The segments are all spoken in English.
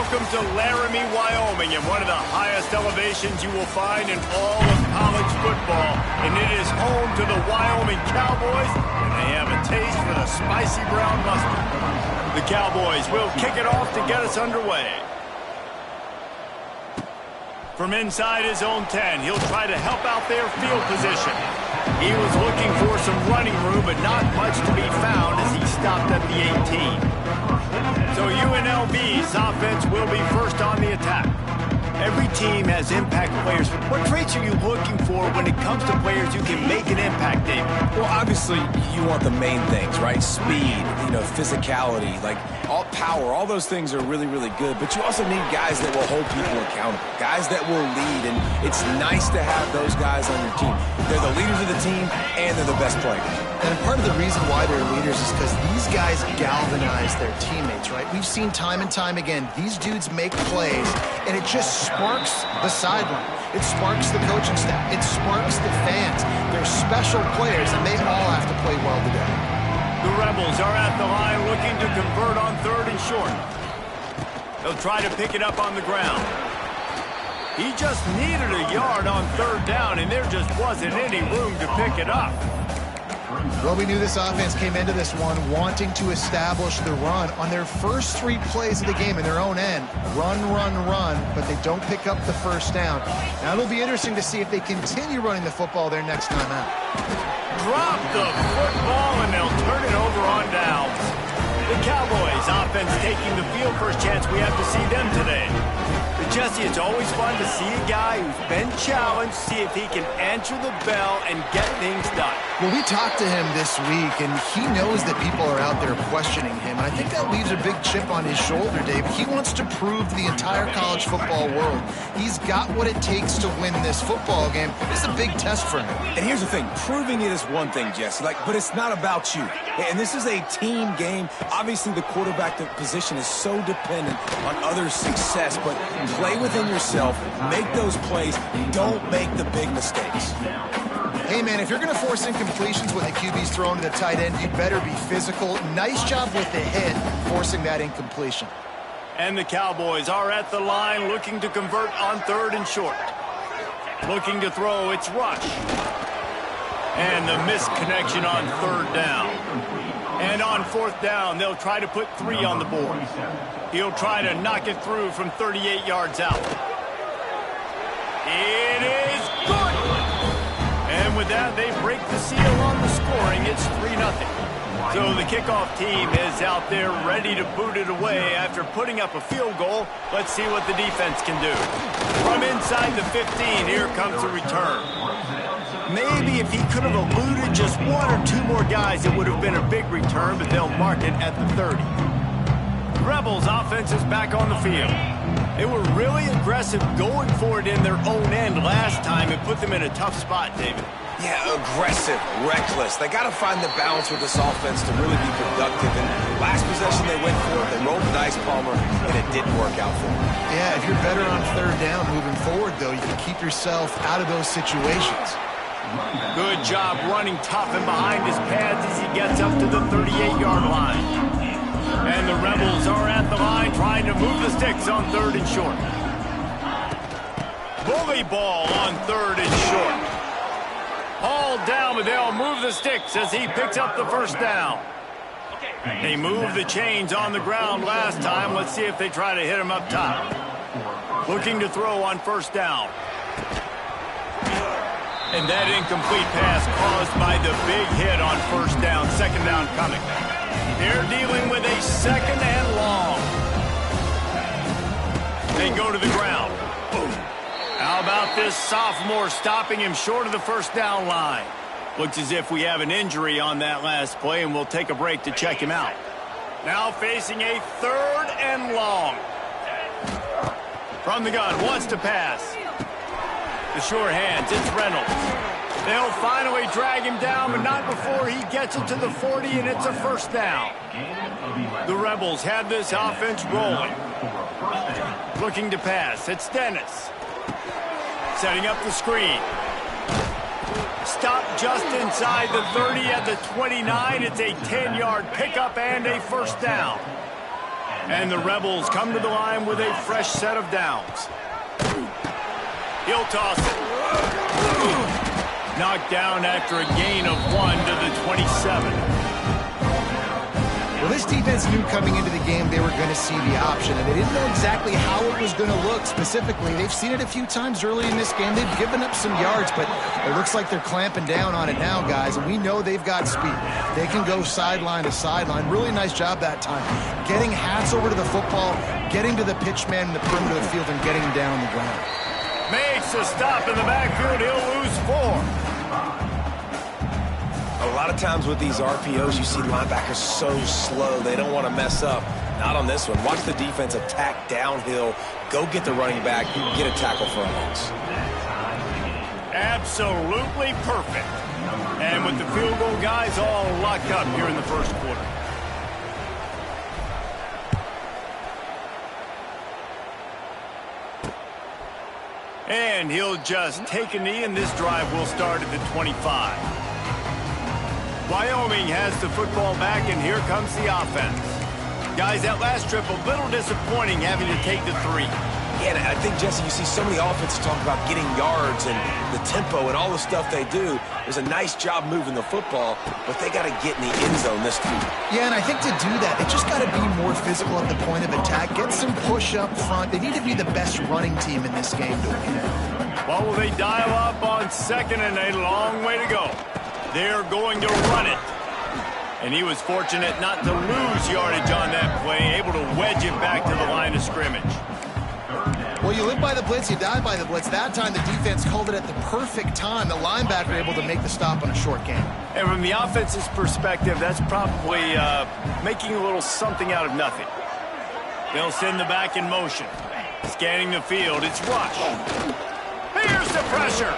Welcome to Laramie, Wyoming, and one of the highest elevations you will find in all of college football. And it is home to the Wyoming Cowboys, and they have a taste for the spicy brown mustard. The Cowboys will kick it off to get us underway. From inside his own 10, he'll try to help out their field position. He was looking for some running room, but not much to be found as he stopped at the 18. So UNLV's offense will be first on the attack. Every team has impact players. What traits are you looking for when it comes to players who can make an impact, David? Well, obviously, you want the main things, right? Speed, physicality, like all power, all those things are really, really good. But you also need guys that will hold people accountable, guys that will lead. And it's nice to have those guys on your team. They're the leaders of the team, and they're the best players. And part of the reason why they're leaders is because these guys galvanize their teammates, right? We've seen time and time again, these dudes make plays, and it just sparks the sideline. It sparks the coaching staff. It sparks the fans. They're special players, and they all have to play well together. The Rebels are at the line looking to convert on 3rd and short. They'll try to pick it up on the ground. He just needed a yard on 3rd down, and there just wasn't any room to pick it up. Well, we knew this offense came into this one wanting to establish the run on their first 3 plays of the game in their own end. Run, run, run, but they don't pick up the first down. Now, it'll be interesting to see if they continue running the football their next time out. Drop the football, and they'll turn it over on downs. The Cowboys offense taking the field. First chance we have to see them today. But Jesse, it's always fun to see a guy who's been challenged, see if he can answer the bell and get things done. Well, we talked to him this week, and he knows that people are out there questioning him. And I think that leaves a big chip on his shoulder, Dave. He wants to prove to the entire college football world he's got what it takes to win this football game. This is a big test for him. And here's the thing. Proving it is one thing, Jesse, but it's not about you. And this is a team game. Obviously, the quarterback position is so dependent on others' success, but play within yourself, make those plays, don't make the big mistakes. Hey, man, if you're going to force incompletions when the QB's thrown to the tight end, you better be physical. Nice job with the hit, forcing that incompletion. And the Cowboys are at the line looking to convert on 3rd and short. Looking to throw, it's Rush. And the missed connection on 3rd down. And on 4th down, they'll try to put 3 on the board. He'll try to knock it through from 38 yards out. It is good! And with that, they break the seal on the scoring. It's 3-0. So the kickoff team is out there ready to boot it away after putting up a field goal. Let's see what the defense can do. From inside the 15, here comes the return. Maybe if he could have eluded just 1 or 2 more guys, it would have been a big return, but they'll mark it at the 30. The Rebels' offense is back on the field. They were really aggressive going for it in their own end last time and put them in a tough spot, David. Yeah, aggressive, reckless. They got to find the balance with this offense to really be productive. And last possession they went for it, they rolled the dice, Palmer, and it didn't work out for them. Yeah, if you're better on 3rd down moving forward, though, you can keep yourself out of those situations. Good job running tough and behind his pads as he gets up to the 38-yard line. And the Rebels are at the line trying to move the sticks on 3rd and short. Bully ball on 3rd and short. Hauled down, but they'll move the sticks as he picks up the first down. They moved the chains on the ground last time. Let's see if they try to hit him up top. Looking to throw on 1st down. And that incomplete pass caused by the big hit on 1st down. 2nd down coming. They're dealing with a 2nd and long. They go to the ground. How about this sophomore stopping him short of the 1st down line? Looks as if we have an injury on that last play, and we'll take a break to check him out. Now facing a 3rd and long. From the gun, wants to pass. The sure hands, it's Reynolds. They'll finally drag him down, but not before he gets it to the 40, and it's a 1st down. The Rebels have this offense rolling. Looking to pass, it's Dennis. Setting up the screen. Stop just inside the 30 at the 29. It's a 10-yard pickup and a 1st down. And the Rebels come to the line with a fresh set of downs. He'll toss it. Knocked down after a gain of 1 to the 27. Well, this defense knew coming into the game they were going to see the option, and they didn't know exactly how it was going to look specifically. They've seen it a few times early in this game. They've given up some yards, but it looks like they're clamping down on it now, guys, and we know they've got speed. They can go sideline to sideline. Really nice job that time. Getting hats over to the football, getting to the pitch man in the perimeter of the field, and getting him down on the ground. Makes a stop in the backfield. He'll lose 4. A lot of times with these RPOs, you see linebackers so slow, they don't want to mess up. Not on this one. Watch the defense attack downhill, go get the running back, get a tackle for a loss. Absolutely perfect. And with the field goal guys all locked up here in the first quarter. And he'll just take a knee, and this drive will start at the 25. Wyoming has the football back, and here comes the offense. Guys, that last trip, a little disappointing having to take the 3. Yeah, and I think, Jesse, you see so many offenses talk about getting yards and the tempo and all the stuff they do. There's a nice job moving the football, but they got to get in the end zone this time. Yeah, and I think to do that, they just got to be more physical at the point of attack. Get some push up front. They need to be the best running team in this game to win it. Well, will they dial up on 2nd and a long way to go? They're going to run it. And he was fortunate not to lose yardage on that play, able to wedge it back to the line of scrimmage. Well, you live by the blitz, you die by the blitz. That time the defense called it at the perfect time. The linebacker able to make the stop on a short gain. And from the offense's perspective, that's probably making a little something out of nothing. They'll send the back in motion. Scanning the field, it's rush. Here's the pressure.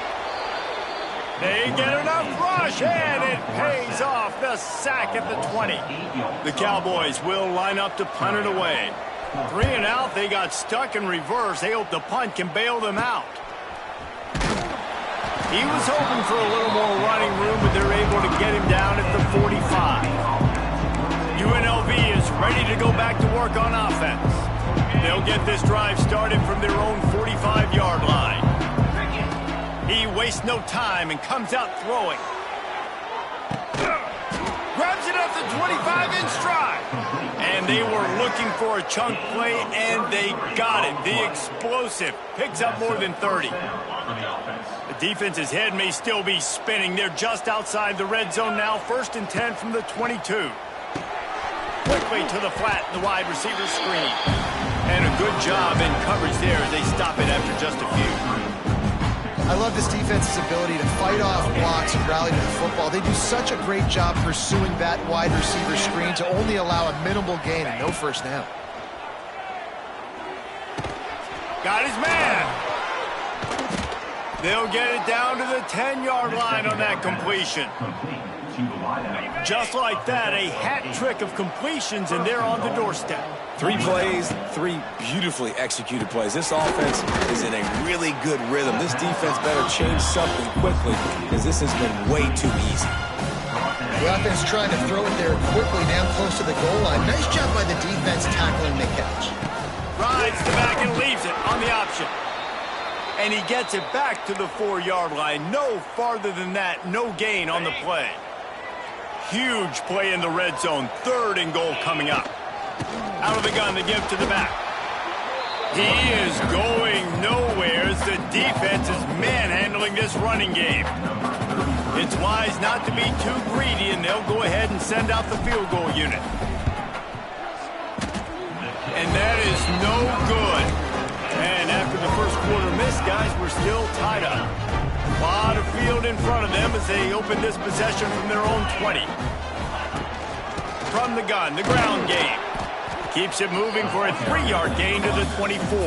They get enough rush, and it pays off. The sack at the 20. The Cowboys will line up to punt it away. 3 and out, they got stuck in reverse. They hope the punt can bail them out. He was hoping for a little more running room, but they're able to get him down at the 45. UNLV is ready to go back to work on offense. They'll get this drive started from their own 45-yard line. He wastes no time and comes out throwing. Grabs it up the 25 in stride. And they were looking for a chunk play, and they got it. The explosive picks up more than 30. The defense's head may still be spinning. They're just outside the red zone now. 1st and 10 from the 22. Quickly to the flat in the wide receiver screen. And a good job in coverage there as they stop it after just a few. I love this defense's ability to fight off blocks and rally to the football. They do such a great job pursuing that wide receiver screen to only allow a minimal gain and no first down. Got his man. They'll get it down to the 10-yard line on that completion. Just like that, a hat trick of completions, and they're on the doorstep. 3 plays, 3 beautifully executed plays. This offense is in a really good rhythm. This defense better change something quickly because this has been way too easy. The offense trying to throw it there quickly down close to the goal line. Nice job by the defense tackling the catch. Rides the back and leaves it on the option. And he gets it back to the 4-yard line. No farther than that, no gain on the play. Huge play in the red zone. 3rd and goal coming up. Out of the gun, the give to the back. He is going nowhere as the defense is manhandling this running game. It's wise not to be too greedy, and they'll go ahead and send out the field goal unit. And that is no good. And after the first quarter miss, guys, we're still tied up. A lot of field in front of them as they open this possession from their own 20. From the gun, the ground game. Keeps it moving for a 3-yard gain to the 24.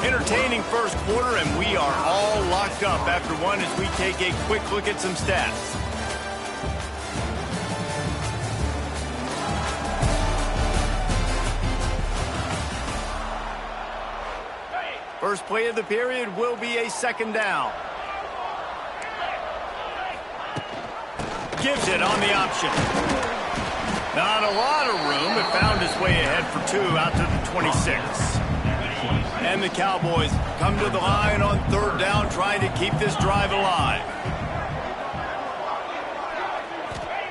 Entertaining first quarter, and we are all locked up after one as we take a quick look at some stats. First play of the period will be a second down. Gives it on the option. Not a lot of room. It found its way ahead for 2 out to the 26. And the Cowboys come to the line on third down, trying to keep this drive alive.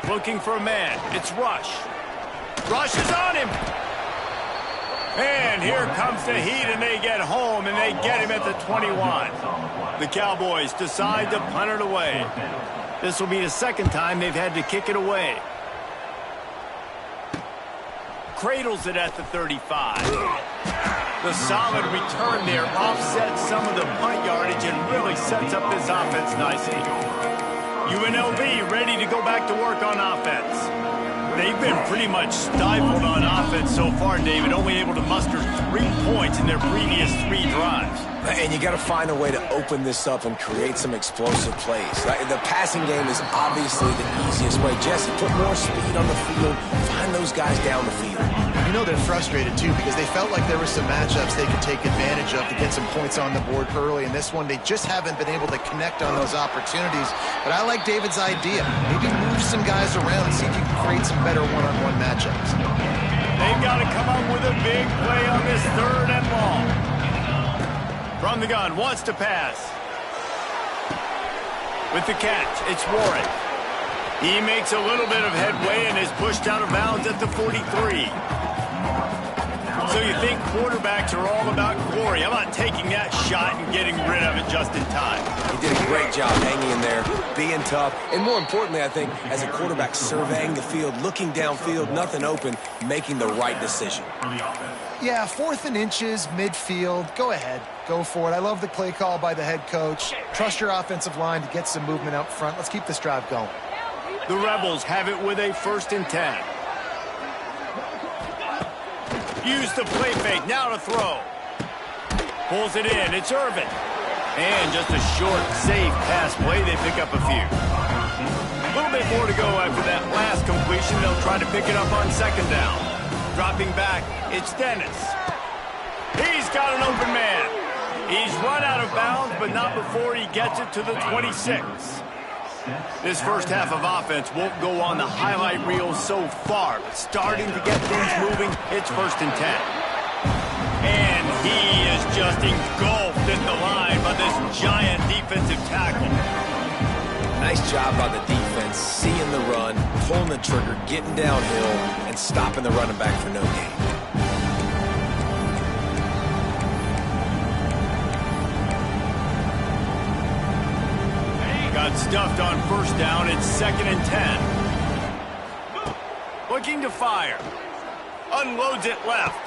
Looking for a man. It's Rush. Rush is on him. And here comes the heat, and they get home, and they get him at the 21. The Cowboys decide to punt it away. This will be the second time they've had to kick it away. Cradles it at the 35. The solid return there offsets some of the punt yardage and really sets up this offense nicely. UNLV ready to go back to work on offense. They've been pretty much stifled on offense so far, David, only able to muster 3 points in their previous 3 drives. And you got to find a way to open this up and create some explosive plays. The passing game is obviously the easiest way. Jesse, put more speed on the field. Find those guys down the field. You know they're frustrated, too, because they felt like there were some matchups they could take advantage of to get some points on the board early. In this one, they just haven't been able to connect on those opportunities. But I like David's idea. Maybe move some guys around and see if you can create some better one-on-one matchups. They've got to come up with a big play on this third and long. From the gun, wants to pass. With the catch, it's Warren. He makes a little bit of headway and is pushed out of bounds at the 43. So you think quarterbacks are all about glory. How about taking that shot and getting rid of it just in time? He did a great job hanging in there, being tough, and more importantly, I think, as a quarterback, surveying the field, looking downfield, nothing open, making the right decision. Yeah, 4th and inches, midfield. Go ahead. Go for it. I love the play call by the head coach. Trust your offensive line to get some movement out front. Let's keep this drive going. The Rebels have it with a 1st and 10. Use the play fake, now to throw. Pulls it in, it's Irvin. And just a short, safe pass play, they pick up a few. A little bit more to go after that last completion. They'll try to pick it up on second down. Dropping back, it's Dennis. He's got an open man. He's run out of bounds, but not before he gets it to the 26. This first half of offense won't go on the highlight reel so far, but starting to get things moving, it's 1st and 10. And he is just engulfed in the line by this giant defensive tackle. Nice job by the defense, seeing the run, pulling the trigger, getting downhill, and stopping the running back for no gain. Got stuffed on 1st down. It's 2nd and 10. Looking to fire. Unloads it left.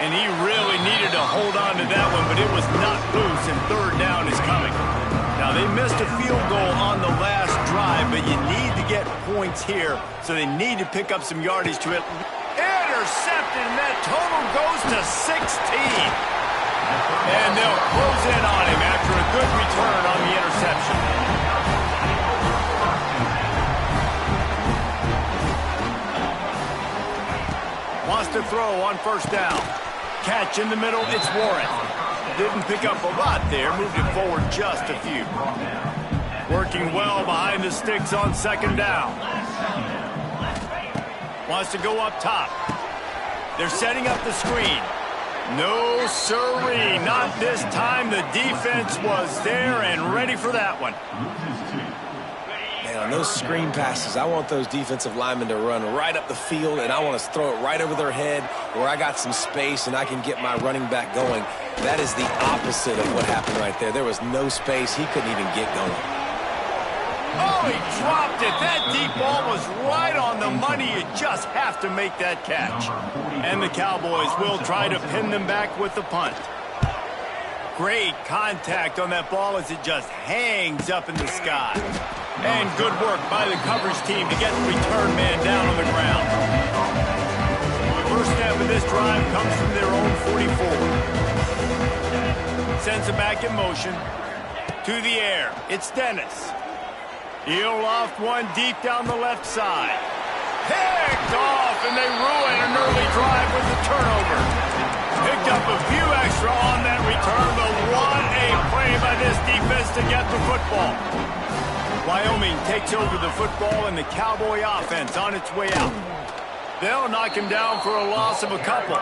And he really needed to hold on to that one, but it was not loose, and 3rd down is coming. Now, they missed a field goal on the last drive, but you need to get points here, so they need to pick up some yardage to it. Intercepted, and that total goes to 16. And they'll close in on him after a good return on the interception. Wants to throw on 1st down. Catch in the middle, it's Warren. Didn't pick up a lot there, moved it forward just a few. Working well behind the sticks on 2nd down. Wants to go up top. They're setting up the screen. No, sirree, not this time. The defense was there and ready for that one. Man, on those screen passes, I want those defensive linemen to run right up the field, and I want to throw it right over their head where I got some space and I can get my running back going. That is the opposite of what happened right there. There was no space. He couldn't even get going. Oh, he dropped it. That deep ball was right on the money. You just have to make that catch. And the Cowboys will try to pin them back with the punt. Great contact on that ball as it just hangs up in the sky. And good work by the coverage team to get the return man down on the ground. The first snap of this drive comes from their own 44. Sends it back in motion. To the air. It's Dennis. He'll loft one deep down the left side. Picked off, and they ruin an early drive with the turnover. Picked up a few extra on that return, but what a play by this defense to get the football. Wyoming takes over the football, and the Cowboy offense on its way out. They'll knock him down for a loss of a couple.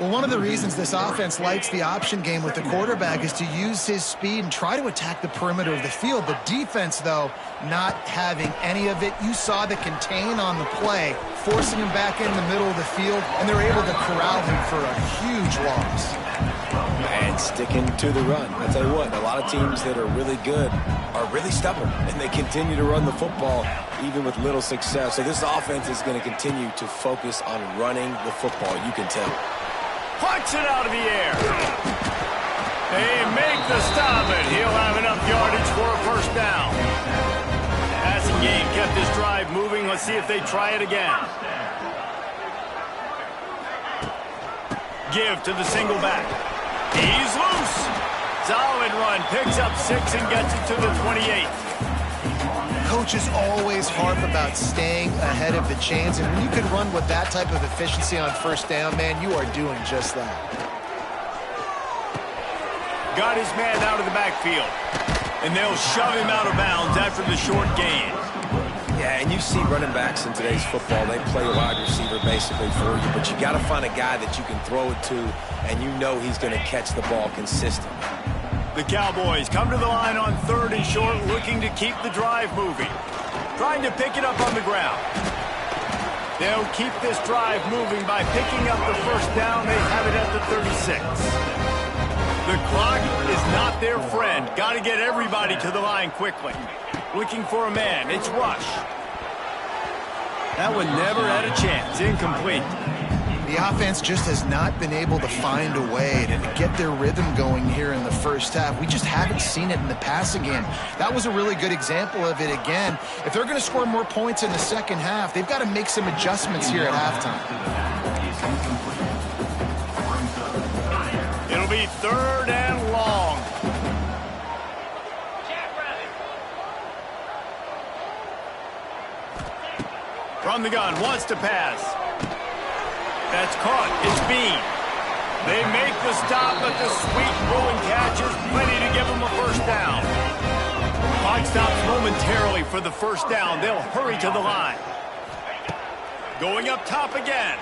Well, one of the reasons this offense likes the option game with the quarterback is to use his speed and try to attack the perimeter of the field. The defense, though, not having any of it. You saw the contain on the play, forcing him back in the middle of the field, and they're able to corral him for a huge loss. And sticking to the run. I tell you what, a lot of teams that are really good are really stubborn, and they continue to run the football even with little success. So this offense is going to continue to focus on running the football, you can tell. Punch it out of the air. They make the stop, and he'll have enough yardage for a first down. Passing game kept this drive moving. Let's see if they try it again. Give to the single back. He's loose. Solid run. Picks up 6 and gets it to the 28. Coaches always harp about staying ahead of the chains, and when you can run with that type of efficiency on first down, man, you are doing just that. Got his man out of the backfield, and they'll shove him out of bounds after the short gain. Yeah, and you see running backs in today's football, they play a wide receiver basically for you, but you got to find a guy that you can throw it to, and you know he's going to catch the ball consistently. The Cowboys come to the line on 3rd and short, looking to keep the drive moving. Trying to pick it up on the ground. They'll keep this drive moving by picking up the first down. They have it at the 36. The clock is not their friend. Got to get everybody to the line quickly. Looking for a man. It's Rush. That one never had a chance. Incomplete. The offense just has not been able to find a way to get their rhythm going here in the first half. We just haven't seen it in the passing game. That was a really good example of it again. If they're going to score more points in the second half, they've got to make some adjustments here at halftime. It'll be 3rd and long. From the gun, wants to pass. That's caught. It's Bean. They make the stop, but the sweet throw and catch is plenty to give them a first down. Clock stops momentarily for the first down. They'll hurry to the line. Going up top again.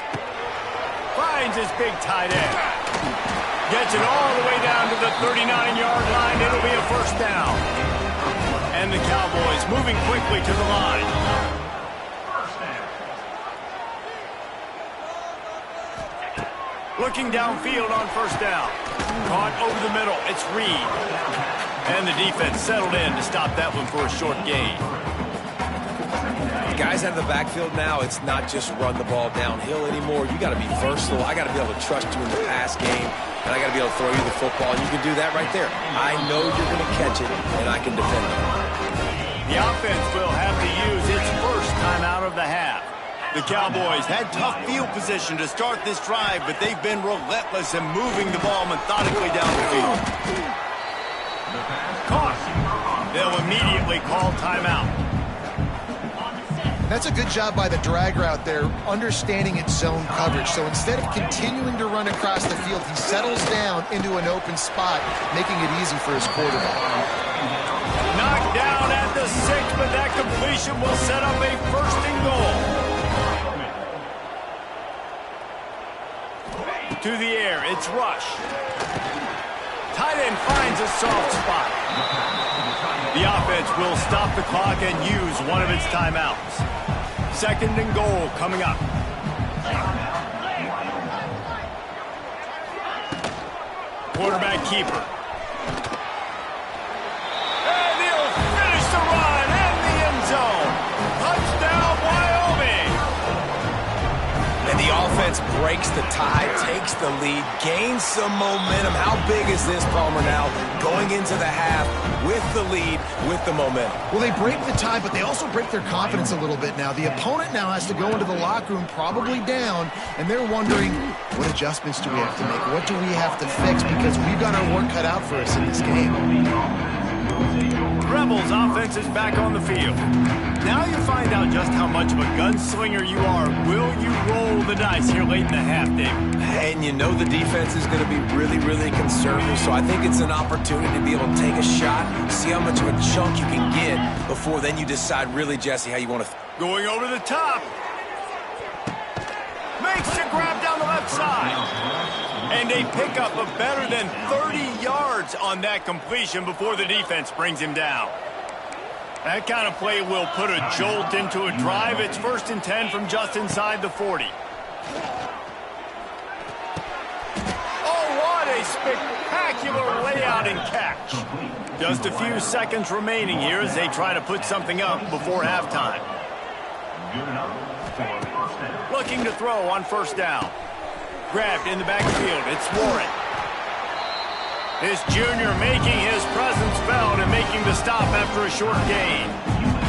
Finds his big tight end. Gets it all the way down to the 39-yard line. It'll be a first down. And the Cowboys moving quickly to the line. Looking downfield on first down. Caught over the middle. It's Reed. And the defense settled in to stop that one for a short gain. Guys out of the backfield now, it's not just run the ball downhill anymore. You got to be versatile. I got to be able to trust you in the pass game, and I got to be able to throw you the football, and you can do that right there. I know you're going to catch it, and I can defend it. The offense will have to use its first time out of the half. The Cowboys had tough field position to start this drive, but they've been relentless in moving the ball methodically down the field. Caught. They'll immediately call timeout. That's a good job by the drag route there, understanding its zone coverage. So instead of continuing to run across the field, he settles down into an open spot, making it easy for his quarterback. Knocked down at the 6, but that completion will set up a 1st and goal. To the air, it's Rush. Tight end finds a soft spot. The offense will stop the clock and use one of its timeouts. 2nd and goal coming up. Quarterback keeper. And he'll finish the run in the end zone. Touchdown, Wyoming. And the offense breaks the tie, takes the lead, gains some momentum. How big is this, Palmer, now? Going into the half with the lead, with the momentum. Well, they break the tie, but they also break their confidence a little bit now. The opponent now has to go into the locker room probably down, and they're wondering, what adjustments do we have to make? What do we have to fix? Because we've got our work cut out for us in this game. Rebels offense is back on the field. Now you find out just how much of a gunslinger you are. Will you roll the dice here late in the half, David? And you know the defense is going to be really, really conservative, so I think it's an opportunity to be able to take a shot, see how much of a chunk you can get before then you decide really, Jesse, how you want to... Going over the top. Makes the grab down the left side. And a pickup of better than 30 yards on that completion before the defense brings him down. That kind of play will put a jolt into a drive. It's 1st and 10 from just inside the 40. Oh, what a spectacular layout and catch. Just a few seconds remaining here as they try to put something up before halftime. Looking to throw on 1st down. Grabbed in the backfield. It's Warren. This junior making his presence felt and making the stop after a short gain.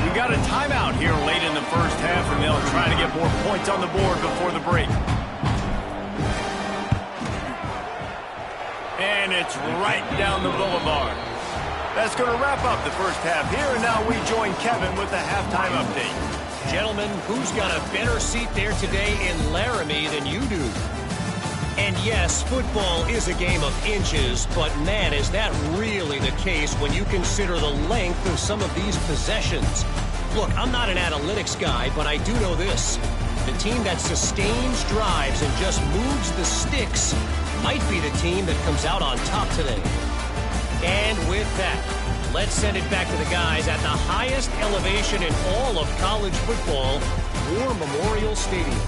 We got a timeout here late in the 1st half, and they'll try to get more points on the board before the break. And it's right down the boulevard. That's going to wrap up the 1st half here, and now we join Kevin with the halftime update. Gentlemen, who's got a better seat there today in Laramie than you do? And yes, football is a game of inches, but man, is that really the case when you consider the length of some of these possessions. Look, I'm not an analytics guy, but I do know this. The team that sustains drives and just moves the sticks might be the team that comes out on top today. And with that, let's send it back to the guys at the highest elevation in all of college football, War Memorial Stadium.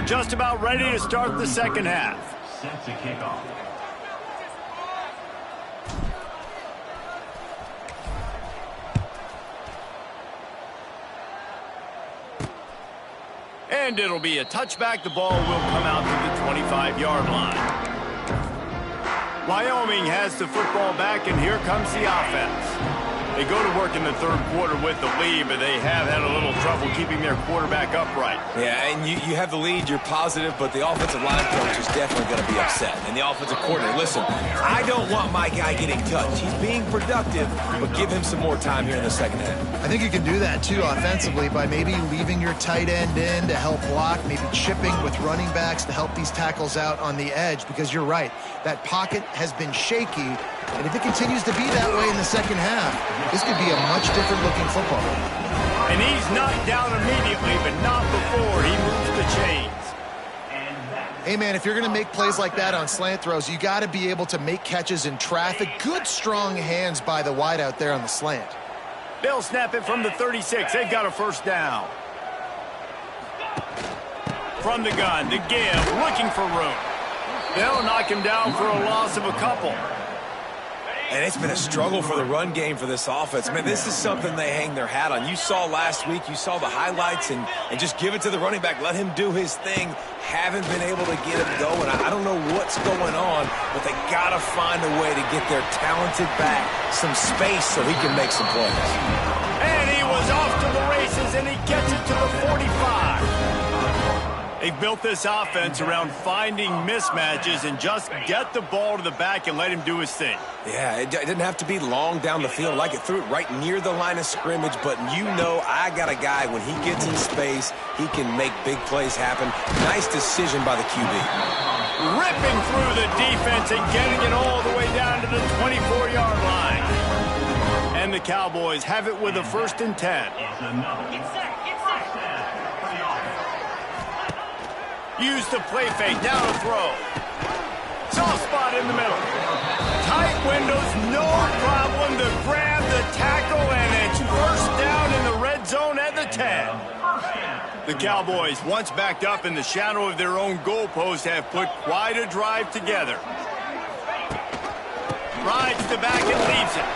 Just about ready to start the 2nd half. Set to kick off. And it'll be a touchback. The ball will come out to the 25-yard line. Wyoming has the football back, and here comes the offense. They go to work in the 3rd quarter with the lead, but they have had a little trouble keeping their quarterback upright. Yeah, and you have the lead, you're positive, but the offensive line coach is definitely going to be upset. And the offensive coordinator, listen, I don't want my guy getting touched. He's being productive, but give him some more time here in the 2nd half. I think you can do that, too, offensively, by maybe leaving your tight end in to help block, maybe chipping with running backs to help these tackles out on the edge, because you're right. That pocket has been shaky, and if it continues to be that way in the 2nd half, this could be a much different looking football. And he's knocked down immediately, but not before he moves the chains. Hey, man, if you're going to make plays like that on slant throws, you got to be able to make catches in traffic. Good, strong hands by the wide out there on the slant. They'll snap it from the 36. They've got a 1st down. From the gun, to give, looking for room. They'll knock him down for a loss of a couple. And it's been a struggle for the run game for this offense. Man, this is something they hang their hat on. You saw last week, you saw the highlights, and just give it to the running back. Let him do his thing. Haven't been able to get him going. I don't know what's going on, but they got to find a way to get their talented back some space so he can make some plays. And he was off to the races, and he gets it to the 45. They've built this offense around finding mismatches and just get the ball to the back and let him do his thing. Yeah, it didn't have to be long down the field. Like it threw it right near the line of scrimmage, but you know I got a guy, when he gets in space, he can make big plays happen. Nice decision by the QB. Ripping through the defense and getting it all the way down to the 24-yard line. And the Cowboys have it with a 1st and 10. Use the play fake, down a throw. Soft spot in the middle. Tight windows, no problem to grab the tackle, and it's first down in the red zone at the 10. The Cowboys, once backed up in the shadow of their own goalpost, have put quite a drive together. Rides the back and leaves it.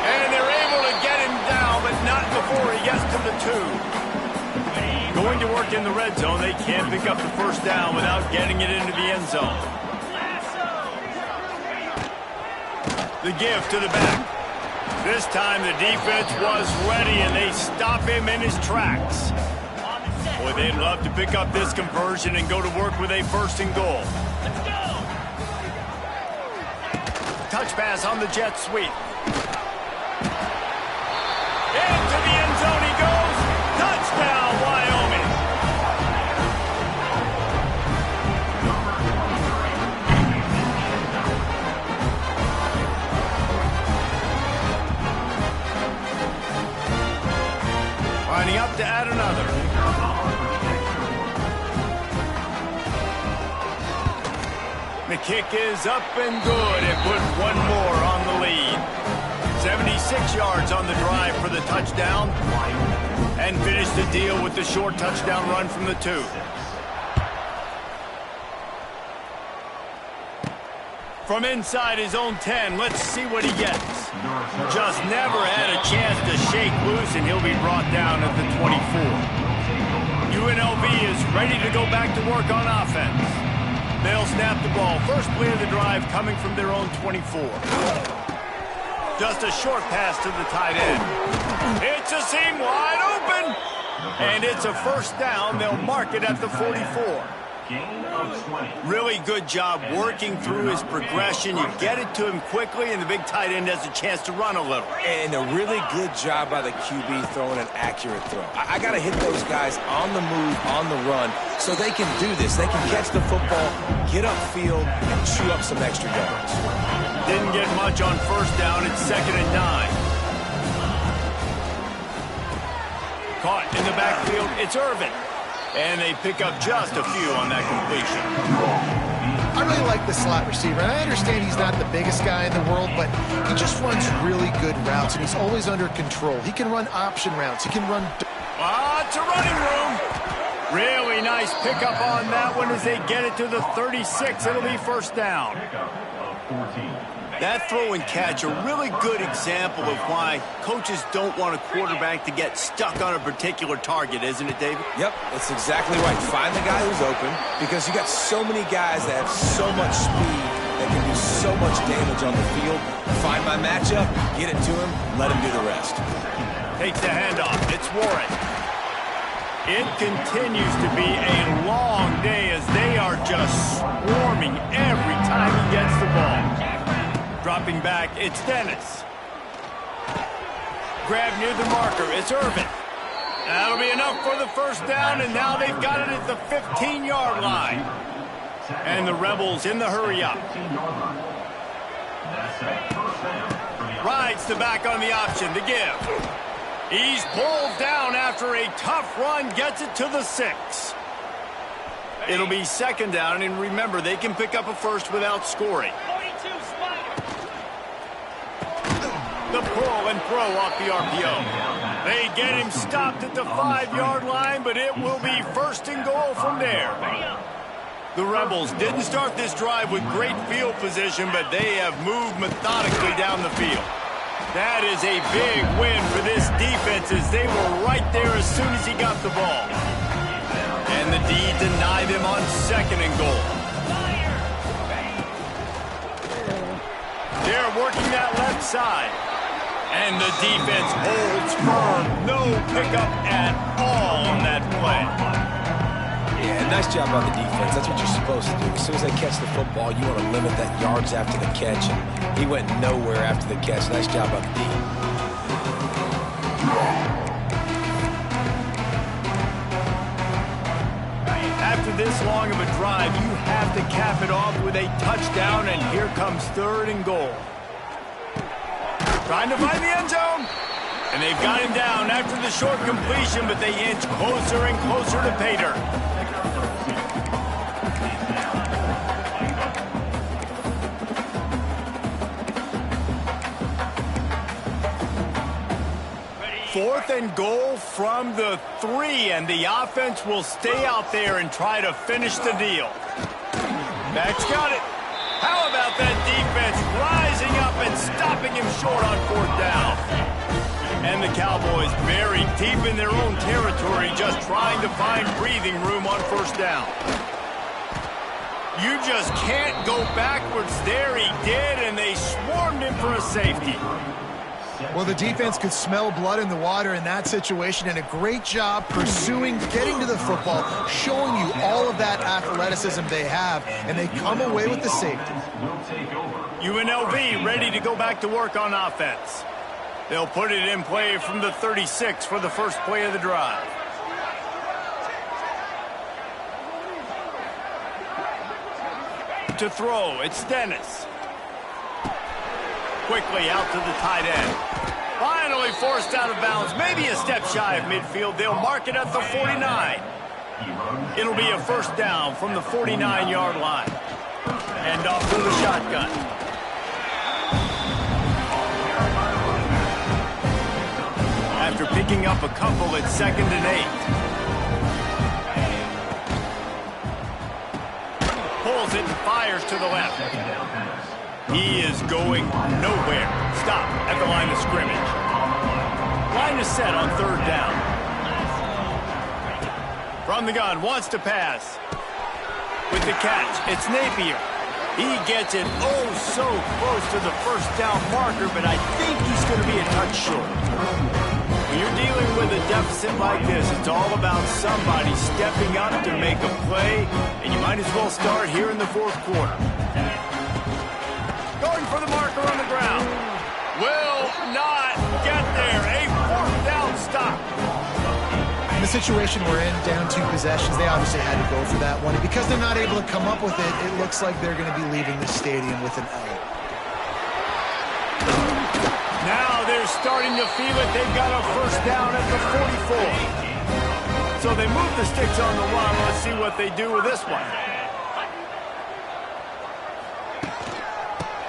And they're able to get him down, but not before he gets to the 2. Going to work in the red zone, they can't pick up the first down without getting it into the end zone. The give to the back. This time the defense was ready, and they stop him in his tracks. Boy, they'd love to pick up this conversion and go to work with a 1st and goal. Let's go! Touch pass on the jet sweep. Into the end zone he goes. Touchdown, Wyoming. Lining up to add another. The kick is up and good and put one more on the lead. 76 yards on the drive for the touchdown. And finish the deal with the short touchdown run from the 2. From inside his own 10, let's see what he gets. Just never had a chance to shake loose, and he'll be brought down at the 24. UNLV is ready to go back to work on offense. They'll snap the ball. First play of the drive coming from their own 24. Just a short pass to the tight end. It's a seam wide open. And it's a first down. They'll mark it at the 44. Really good job working through his progression. You get it to him quickly, and the big tight end has a chance to run a little. And a really good job by the QB throwing an accurate throw. I got to hit those guys on the move, on the run, so they can do this. They can catch the football, get upfield, and chew up some extra yards. Didn't get much on first down. It's 2nd and 9. Caught in the backfield. It's Irvin. And they pick up just a few on that completion. I really like the slot receiver. And I understand he's not the biggest guy in the world, but he just runs really good routes, and he's always under control. He can run option routes. He can run... It's a running room. Really nice pickup on that one as they get it to the 36. It'll be first down. That throw and catch, a really good example of why coaches don't want a quarterback to get stuck on a particular target, isn't it, David? Yep, that's exactly right. Find the guy who's open, because you got so many guys that have so much speed that can do so much damage on the field. Find my matchup, get it to him, let him do the rest. Takes the handoff. It's Warren. It continues to be a long day as they are just swarming every time he gets the ball. Dropping back, it's Dennis. Grab near the marker, it's Irvin. That'll be enough for the first down, and now they've got it at the 15-yard line. And the Rebels in the hurry-up. Rides the back on the option, the give. He's pulled down after a tough run, gets it to the 6. It'll be 2nd down, and remember, they can pick up a first without scoring. The pull and throw off the RPO. They get him stopped at the 5-yard line, but it will be 1st and goal from there. The Rebels didn't start this drive with great field position, but they have moved methodically down the field. That is a big win for this defense as they were right there as soon as he got the ball. And the D denied him on 2nd and goal. They're working that left side. And the defense holds firm. No pickup at all on that play. Yeah, nice job by the defense. That's what you're supposed to do. As soon as they catch the football, you want to limit that yards after the catch. And he went nowhere after the catch. Nice job by the D. After this long of a drive, you have to cap it off with a touchdown, and here comes 3rd and goal. Trying to find the end zone. And they've got him down after the short completion, but they inch closer and closer to pay dirt. 4th and goal from the 3, and the offense will stay out there and try to finish the deal. Max got it. How about that defense rising up and stopping him short on 4th down? And the Cowboys buried deep in their own territory, just trying to find breathing room on 1st down. You just can't go backwards there. He did, and they swarmed him for a safety. Well, the defense could smell blood in the water in that situation, and a great job pursuing, getting to the football, showing you all of that athleticism they have, and they come away with the safety. UNLV ready to go back to work on offense. They'll put it in play from the 36 for the first play of the drive. To throw, it's Dennis. Quickly out to the tight end. Finally forced out of bounds, maybe a step shy of midfield. They'll mark it at the 49. It'll be a 1st down from the 49-yard line. And off to the shotgun. After picking up a couple, it's 2nd and 8. Pulls it and fires to the left. He is going nowhere. Stop at the line of scrimmage. Line is set on 3rd down. From the gun, wants to pass. With the catch, it's Napier. He gets it oh so close to the 1st down marker, but I think he's going to be a touch short. When you're dealing with a deficit like this, it's all about somebody stepping up to make a play, and you might as well start here in the 4th quarter. Going for the marker on the ground. Will not get there. A 4th down stop. In the situation we're in, down 2 possessions, they obviously had to go for that one. And because they're not able to come up with it, it looks like they're going to be leaving the stadium with an L. Now they're starting to feel it. They've got a 1st down at the 44. So they move the sticks on the run. Let's see what they do with this one.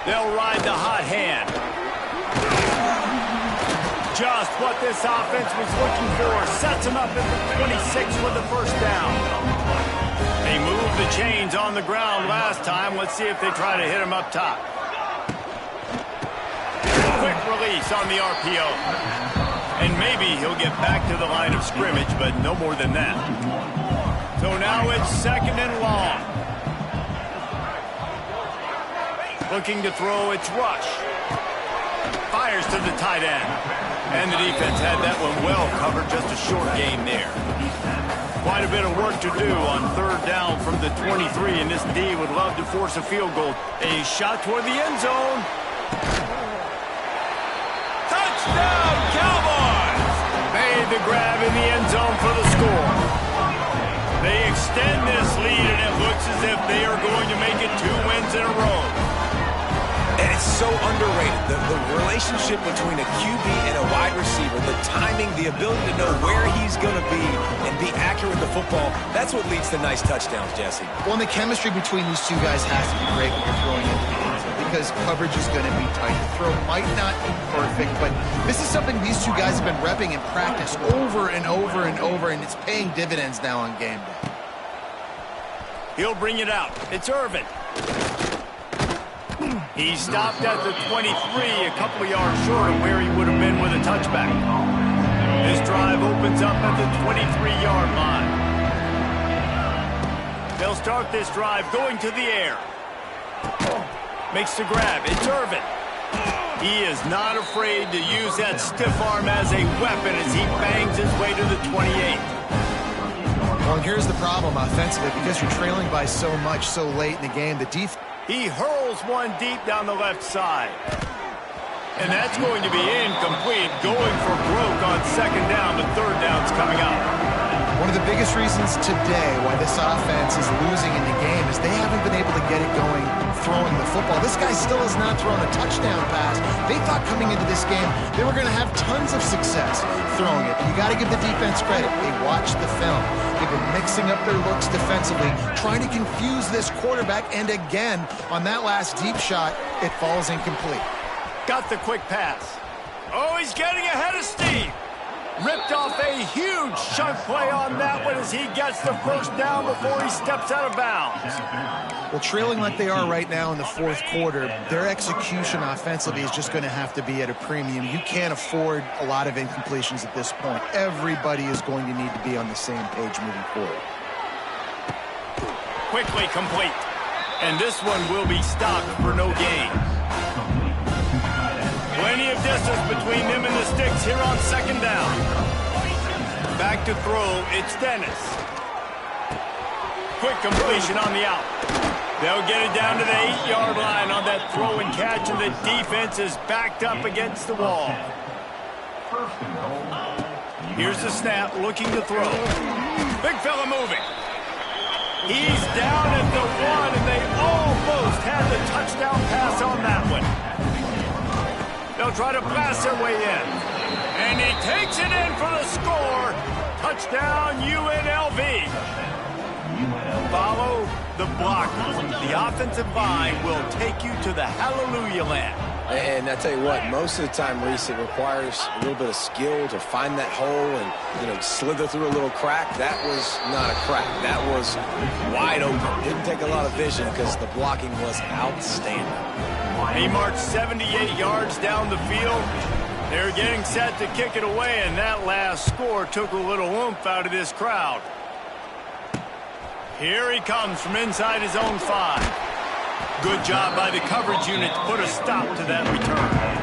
They'll ride the hot hand. Just what this offense was looking for. Sets them up at the 26 with the 1st down. They moved the chains on the ground last time. Let's see if they try to hit him up top. Quick release on the RPO. And maybe he'll get back to the line of scrimmage, but no more than that. So now it's 2nd and long. Looking to throw, it's Rush. Fires to the tight end. And the defense had that one well covered, just a short game there. Quite a bit of work to do on 3rd down from the 23, and this D would love to force a field goal. A shot toward the end zone. Touchdown, Cowboys! Made the grab in the end zone for the score. They extend this lead, and it looks as if they are going to make it 2 wins in a row. And it's so underrated. The relationship between a QB and a wide receiver, the timing, the ability to know where he's going to be and be accurate with the football, that's what leads to nice touchdowns, Jesse. Well, and the chemistry between these 2 guys has to be great when you're throwing into the end zone because coverage is going to be tight. The throw might not be perfect, but this is something these 2 guys have been repping in practice over and over and over, and it's paying dividends now on game day. He'll bring it out. It's Irvin. He stopped at the 23, a couple of yards short of where he would have been with a touchback. This drive opens up at the 23-yard line. They'll start this drive going to the air. Makes the grab. It's Irvin. He is not afraid to use that stiff arm as a weapon as he bangs his way to the 28. Well, here's the problem offensively. Because you're trailing by so much so late in the game, the defense... He hurls one deep down the left side. And that's going to be incomplete. Going for broke on 2nd down, but 3rd down's coming up. One of the biggest reasons today why this offense is losing in the game is they haven't been able to get it going throwing the football. This guy still has not thrown a touchdown pass. They thought coming into this game they were going to have tons of success throwing it. You got to give the defense credit. They watched the film. They've been mixing up their looks defensively, trying to confuse this quarterback, and again, on that last deep shot, it falls incomplete. Got the quick pass. Oh, he's getting ahead of Steve. Ripped off a huge chunk play on that one as he gets the first down before he steps out of bounds. Well, trailing like they are right now in the fourth quarter, their execution offensively is just going to have to be at a premium. You can't afford a lot of incompletions at this point. Everybody is going to need to be on the same page moving forward. Quickly complete. And this one will be stopped for no gain. Plenty of distance between them and the sticks here on second down. Back to throw, it's Dennis. Quick completion on the out. They'll get it down to the 8-yard line on that throw and catch, and the defense is backed up against the wall. Here's the snap, looking to throw. Big fella moving. He's down at the 1, and they almost had the touchdown pass on that one. They'll try to blast their way in. And he takes it in for the score. Touchdown, UNLV. Follow the blockers. The offensive line will take you to the hallelujah land. And I tell you what, most of the time, Reese, it requires a little bit of skill to find that hole and, slither through a little crack. That was not a crack. That was wide open. Didn't take a lot of vision because the blocking was outstanding. He marched 78 yards down the field. They're getting set to kick it away, and that last score took a little oomph out of this crowd. Here he comes from inside his own 5. Good job by the coverage unit to put a stop to that return.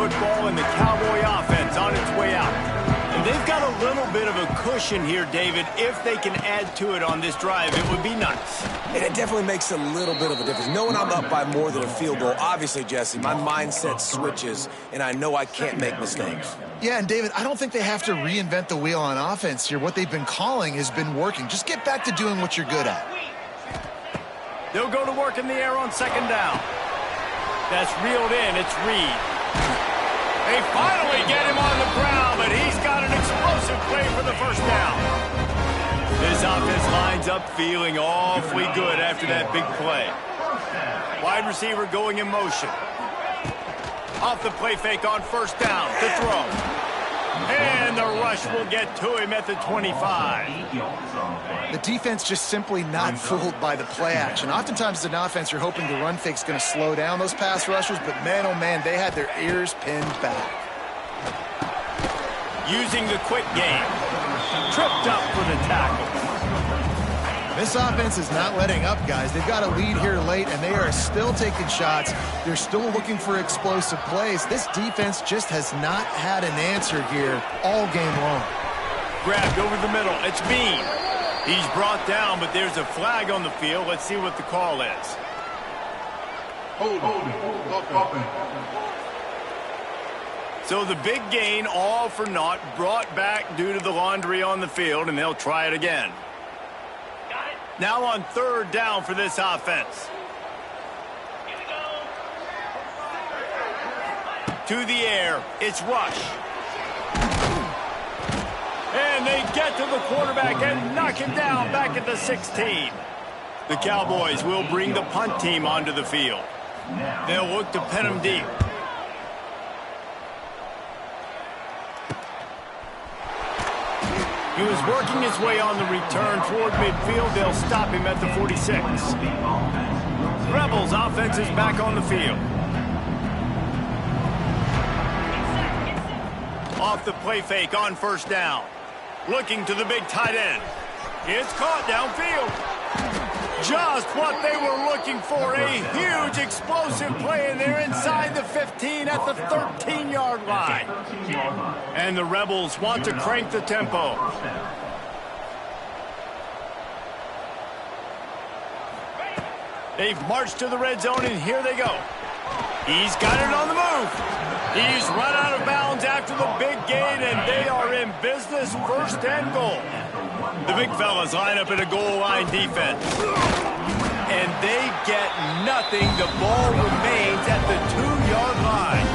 football and the Cowboy offense on its way out. And they've got a little bit of a cushion here, David. If they can add to it on this drive, it would be nice. And it definitely makes a little bit of a difference. Knowing I'm up by more than a field goal, obviously, Jesse, my mindset switches, and I know I can't make mistakes. Yeah, and David, I don't think they have to reinvent the wheel on offense here. What they've been calling has been working. Just get back to doing what you're good at. They'll go to work in the air on second down. That's reeled in. It's Reed. They finally get him on the ground, but he's got an explosive play for the first down. This offense lines up feeling awfully good after that big play. Wide receiver going in motion. Off the play fake on first down to throw. And the rush will get to him at the 25. The defense just simply not fooled by the play action. Oftentimes as an offense, you're hoping the run fake's going to slow down those pass rushers, but man, oh man, they had their ears pinned back. Using the quick game. Tripped up for the tackle. This offense is not letting up, guys. They've got a lead here late, and they are still taking shots. They're still looking for explosive plays. This defense just has not had an answer here all game long. Grabbed over the middle. It's Bean. He's brought down, but there's a flag on the field. Let's see what the call is. So the big gain, all for naught, brought back due to the laundry on the field, and they'll try it again. Now on third down for this offense. To the air, it's Rush. And they get to the quarterback and knock him down back at the 16. The Cowboys will bring the punt team onto the field. They'll look to pin him deep. He was working his way on the return toward midfield. They'll stop him at the 46. Rebels offense is back on the field. Off the play fake on first down. Looking to the big tight end. It's caught downfield. Just what they were looking for. A huge explosive play, and they're inside the 15 at the 13-yard line. And the Rebels want to crank the tempo. They've marched to the red zone, and here they go. He's got it on the move. He's run out of bounds after the big gain, and they are in business, first and goal. The big fellas line up in a goal line defense. And they get nothing. The ball remains at the 2-yard line.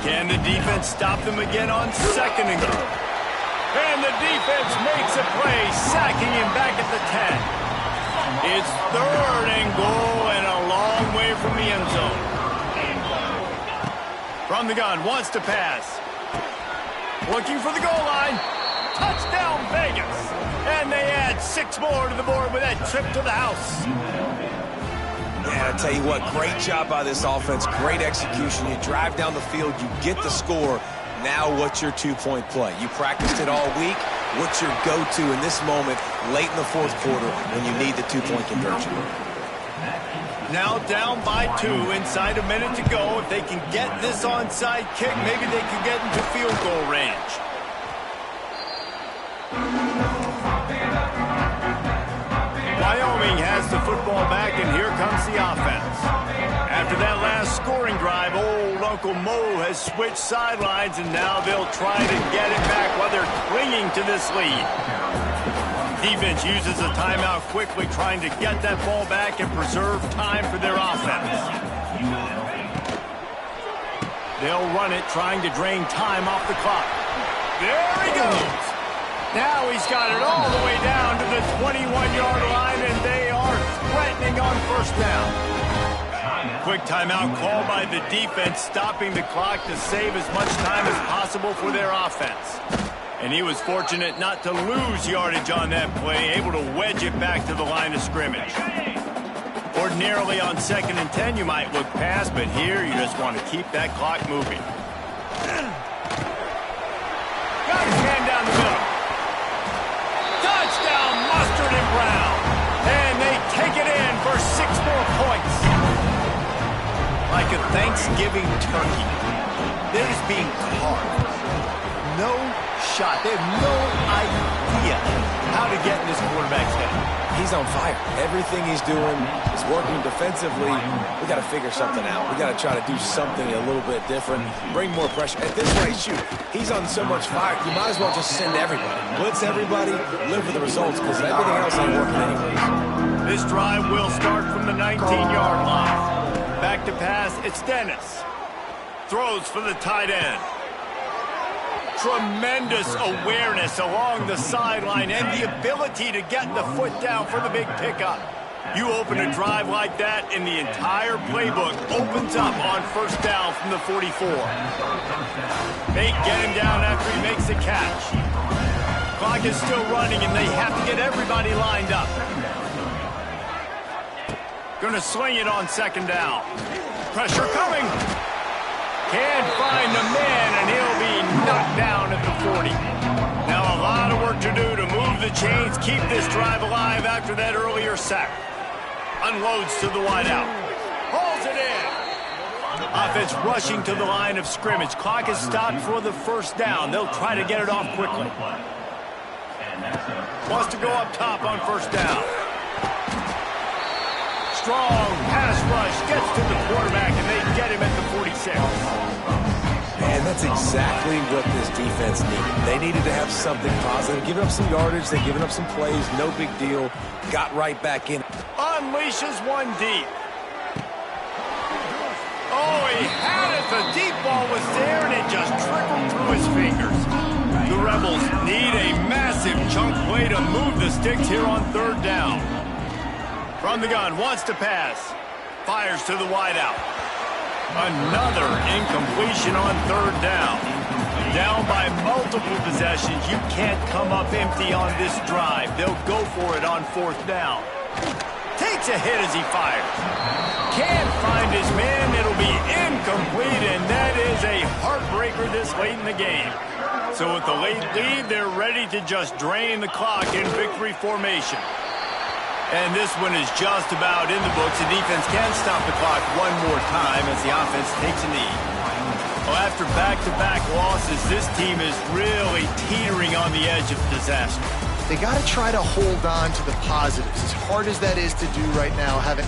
Can the defense stop them again on second and goal? And the defense makes a play, sacking him back at the 10. It's third and goal and a long way from the end zone. From the gun, wants to pass. Looking for the goal line. Touchdown, Vegas. And they add 6 more to the board with that trip to the house. Yeah, I tell you what, great job by this offense. Great execution. You drive down the field, you get the score. Now what's your two-point play? You practiced it all week. What's your go-to in this moment late in the fourth quarter when you need the two-point conversion? Now down by 2, inside a minute to go. If they can get this onside kick, maybe they can get into field goal range. Wyoming has the football back, and here comes the offense. After that last scoring drive, old Uncle Mo has switched sidelines, and now they'll try to get it back while they're clinging to this lead. Defense uses a timeout quickly, trying to get that ball back and preserve time for their offense. They'll run it, trying to drain time off the clock. There he goes. Now he's got it all the way down to the 21-yard line, and they are threatening on first down. Quick timeout called by the defense, stopping the clock to save as much time as possible for their offense. And he was fortunate not to lose yardage on that play, able to wedge it back to the line of scrimmage. Ordinarily on 2nd and 10, you might look past, but here you just want to keep that clock moving. Got his hand down the middle. Touchdown, Mustard and Brown. And they take it in for 6 more points. Like a Thanksgiving turkey. They're just being carved. No shot. They have no idea how to get in this quarterback's head. He's on fire. Everything he's doing is working defensively. We got to figure something out. We got to try to do something a little bit different, bring more pressure. At this rate, shoot, he's on so much fire. You might as well just send everybody. Blitz everybody, live for the results, because everything else ain't working anyways. This drive will start from the 19-yard line. Back to pass, it's Dennis. Throws for the tight end. Tremendous awareness along the sideline and the ability to get the foot down for the big pickup. You open a drive like that, and the entire playbook opens up on first down from the 44. They get him down after he makes the catch. Clock is still running, and they have to get everybody lined up. Gonna sling it on second down. Pressure coming. Can't find the man, and he'll be knocked down at the 40. Now a lot of work to do to move the chains, keep this drive alive after that earlier sack. Unloads to the wideout. Hauls it in. Offense rushing to the line of scrimmage. Clock is stopped for the first down. They'll try to get it off quickly. Wants to go up top on first down. Strong pass rush, gets to the quarterback, and they get him at the 46. Man, that's exactly what this defense needed. They needed to have something positive. Giving up some yardage, they've given up some plays, no big deal. Got right back in. Unleashes one deep. Oh, he had it. The deep ball was there, and it just trickled through his fingers. The Rebels need a massive chunk play to move the sticks here on third down. From the gun, wants to pass. Fires to the wideout. Another incompletion on third down. Down by multiple possessions. You can't come up empty on this drive. They'll go for it on fourth down. Takes a hit as he fires. Can't find his man. It'll be incomplete, and that is a heartbreaker this late in the game. So with the late lead, they're ready to just drain the clock in victory formation. And this one is just about in the books. The defense can stop the clock one more time as the offense takes a knee. Well, after back-to-back losses, this team is really teetering on the edge of disaster. They got to try to hold on to the positives. As hard as that is to do right now, having